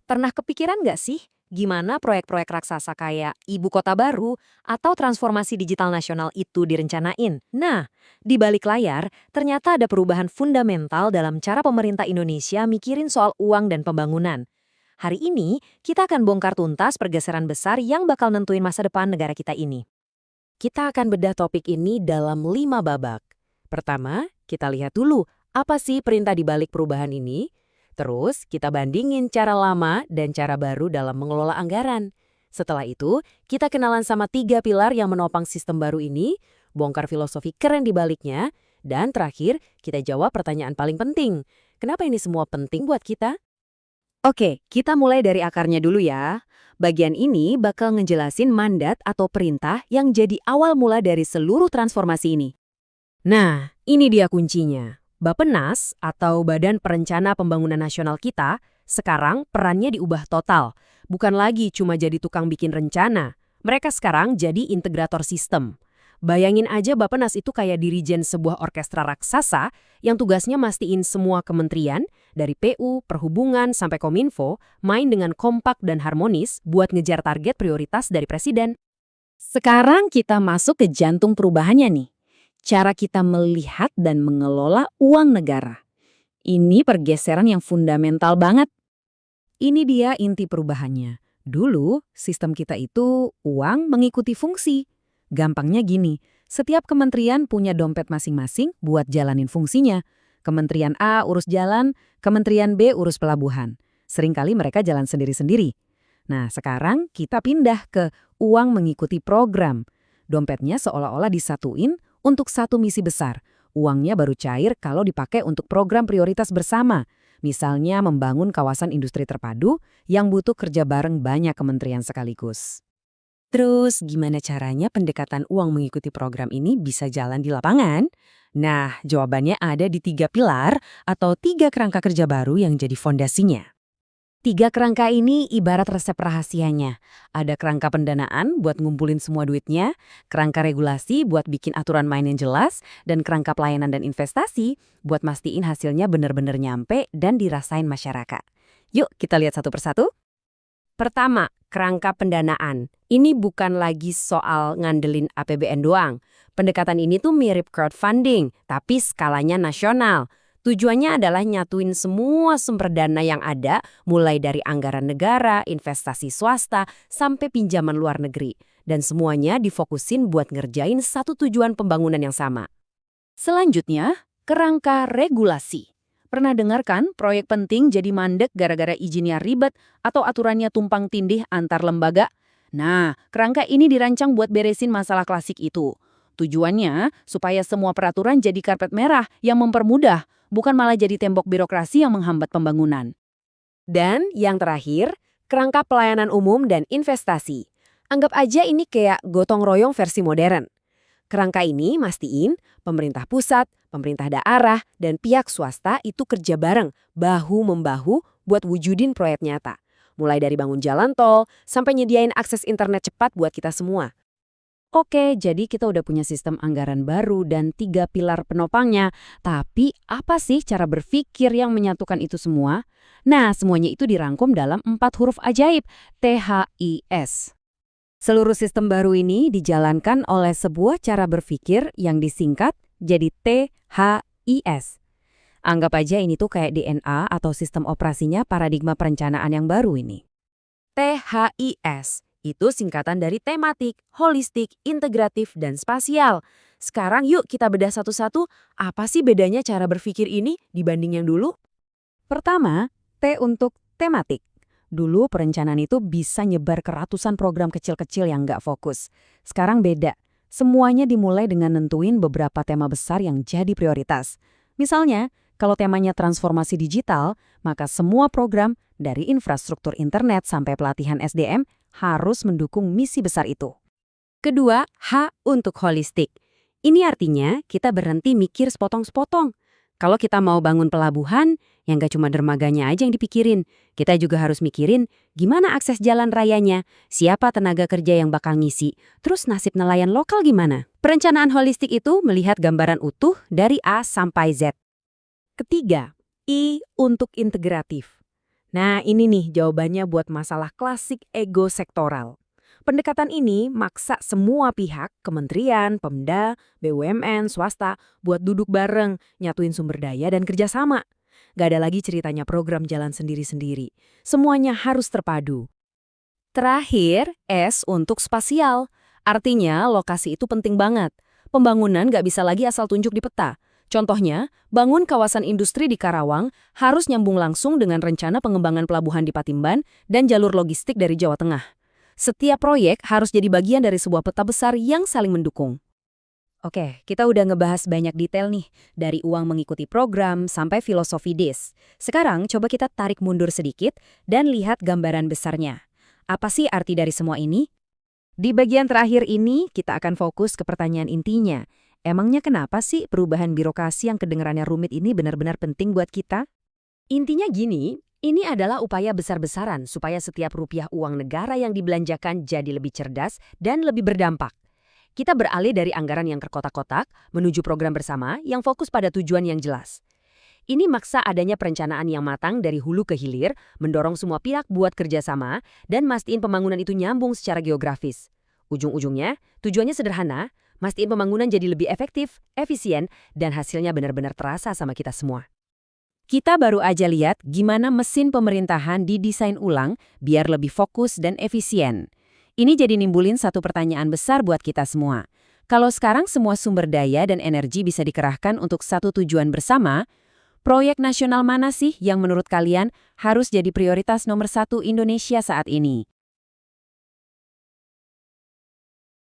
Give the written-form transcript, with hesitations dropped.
Pernah kepikiran nggak sih gimana proyek-proyek raksasa kayak ibu kota baru atau transformasi digital nasional itu direncanain? Nah, di balik layar, ternyata ada perubahan fundamental dalam cara pemerintah Indonesia mikirin soal uang dan pembangunan. Hari ini, kita akan bongkar tuntas pergeseran besar yang bakal nentuin masa depan negara kita ini. Kita akan bedah topik ini dalam 5 babak. Pertama, kita lihat dulu apa sih perintah di balik perubahan ini. Terus, kita bandingin cara lama dan cara baru dalam mengelola anggaran. Setelah itu, kita kenalan sama 3 pilar yang menopang sistem baru ini, bongkar filosofi keren di baliknya, dan terakhir, kita jawab pertanyaan paling penting. Kenapa ini semua penting buat kita? Oke, kita mulai dari akarnya dulu ya. Bagian ini bakal ngejelasin mandat atau perintah yang jadi awal mula dari seluruh transformasi ini. Nah, ini dia kuncinya. Bappenas atau Badan Perencana Pembangunan Nasional kita, sekarang perannya diubah total. Bukan lagi cuma jadi tukang bikin rencana. Mereka sekarang jadi integrator sistem. Bayangin aja Bappenas itu kayak dirijen sebuah orkestra raksasa yang tugasnya mastiin semua kementerian, dari PU, Perhubungan, sampai Kominfo, main dengan kompak dan harmonis buat ngejar target prioritas dari Presiden. Sekarang kita masuk ke jantung perubahannya nih. Cara kita melihat dan mengelola uang negara. Ini pergeseran yang fundamental banget. Ini dia inti perubahannya. Dulu, sistem kita itu uang mengikuti fungsi. Gampangnya gini, setiap kementerian punya dompet masing-masing buat jalanin fungsinya. Kementerian A urus jalan, Kementerian B urus pelabuhan. Seringkali mereka jalan sendiri-sendiri. Nah, sekarang kita pindah ke uang mengikuti program. Dompetnya seolah-olah disatuin untuk satu misi besar. Uangnya baru cair kalau dipakai untuk program prioritas bersama. Misalnya membangun kawasan industri terpadu yang butuh kerja bareng banyak kementerian sekaligus. Terus gimana caranya pendekatan uang mengikuti program ini bisa jalan di lapangan? Nah, jawabannya ada di 3 pilar atau 3 kerangka kerja baru yang jadi fondasinya. 3 kerangka ini ibarat resep rahasianya. Ada kerangka pendanaan buat ngumpulin semua duitnya, kerangka regulasi buat bikin aturan main yang jelas, dan kerangka pelayanan dan investasi buat mastiin hasilnya benar-benar nyampe dan dirasain masyarakat. Yuk kita lihat satu persatu. Pertama, kerangka pendanaan. Ini bukan lagi soal ngandelin APBN doang. Pendekatan ini tuh mirip crowdfunding, tapi skalanya nasional. Tujuannya adalah nyatuin semua sumber dana yang ada, mulai dari anggaran negara, investasi swasta, sampai pinjaman luar negeri. Dan semuanya difokusin buat ngerjain satu tujuan pembangunan yang sama. Selanjutnya, kerangka regulasi. Pernah dengar kan proyek penting jadi mandek gara-gara izinnya ribet atau aturannya tumpang tindih antar lembaga? Nah, kerangka ini dirancang buat beresin masalah klasik itu. Tujuannya supaya semua peraturan jadi karpet merah yang mempermudah, bukan malah jadi tembok birokrasi yang menghambat pembangunan. Dan yang terakhir, kerangka pelayanan umum dan investasi. Anggap aja ini kayak gotong royong versi modern. Kerangka ini mastiin pemerintah pusat, pemerintah daerah, dan pihak swasta itu kerja bareng, bahu-membahu buat wujudin proyek nyata. Mulai dari bangun jalan tol, sampai nyediain akses internet cepat buat kita semua. Oke, jadi kita udah punya sistem anggaran baru dan 3 pilar penopangnya. Tapi apa sih cara berpikir yang menyatukan itu semua? Nah, semuanya itu dirangkum dalam 4 huruf ajaib, THIS. Seluruh sistem baru ini dijalankan oleh sebuah cara berpikir yang disingkat jadi THIS. Anggap aja ini tuh kayak DNA atau sistem operasinya paradigma perencanaan yang baru ini. THIS itu singkatan dari tematik, holistik, integratif, dan spasial. Sekarang yuk kita bedah satu-satu, apa sih bedanya cara berpikir ini dibanding yang dulu? Pertama, T untuk tematik. Dulu perencanaan itu bisa nyebar ke ratusan program kecil-kecil yang nggak fokus. Sekarang beda. Semuanya dimulai dengan nentuin beberapa tema besar yang jadi prioritas. Misalnya, kalau temanya transformasi digital, maka semua program dari infrastruktur internet sampai pelatihan SDM harus mendukung misi besar itu. Kedua, H untuk holistik. Ini artinya kita berhenti mikir sepotong-sepotong. Kalau kita mau bangun pelabuhan, yang gak cuma dermaganya aja yang dipikirin. Kita juga harus mikirin gimana akses jalan rayanya, siapa tenaga kerja yang bakal ngisi, terus nasib nelayan lokal gimana. Perencanaan holistik itu melihat gambaran utuh dari A sampai Z. Ketiga, I untuk integratif. Nah, ini nih jawabannya buat masalah klasik ego sektoral. Pendekatan ini maksa semua pihak, kementerian, Pemda, BUMN, swasta, buat duduk bareng, nyatuin sumber daya dan kerjasama. Gak ada lagi ceritanya program jalan sendiri-sendiri. Semuanya harus terpadu. Terakhir, S untuk spasial. Artinya lokasi itu penting banget. Pembangunan nggak bisa lagi asal tunjuk di peta. Contohnya, bangun kawasan industri di Karawang harus nyambung langsung dengan rencana pengembangan pelabuhan di Patimban dan jalur logistik dari Jawa Tengah. Setiap proyek harus jadi bagian dari sebuah peta besar yang saling mendukung. Oke, kita udah ngebahas banyak detail nih, dari uang mengikuti program sampai filosofi DES. Sekarang coba kita tarik mundur sedikit dan lihat gambaran besarnya. Apa sih arti dari semua ini? Di bagian terakhir ini, kita akan fokus ke pertanyaan intinya. Emangnya kenapa sih perubahan birokrasi yang kedengarannya rumit ini benar-benar penting buat kita? Intinya gini, ini adalah upaya besar-besaran supaya setiap rupiah uang negara yang dibelanjakan jadi lebih cerdas dan lebih berdampak. Kita beralih dari anggaran yang terkotak-kotak menuju program bersama yang fokus pada tujuan yang jelas. Ini maksa adanya perencanaan yang matang dari hulu ke hilir, mendorong semua pihak buat kerjasama, dan mastiin pembangunan itu nyambung secara geografis. Ujung-ujungnya, tujuannya sederhana, mastiin pembangunan jadi lebih efektif, efisien, dan hasilnya benar-benar terasa sama kita semua. Kita baru aja lihat gimana mesin pemerintahan didesain ulang biar lebih fokus dan efisien. Ini jadi nimbulin satu pertanyaan besar buat kita semua. Kalau sekarang semua sumber daya dan energi bisa dikerahkan untuk satu tujuan bersama, proyek nasional mana sih yang menurut kalian harus jadi prioritas nomor 1 Indonesia saat ini?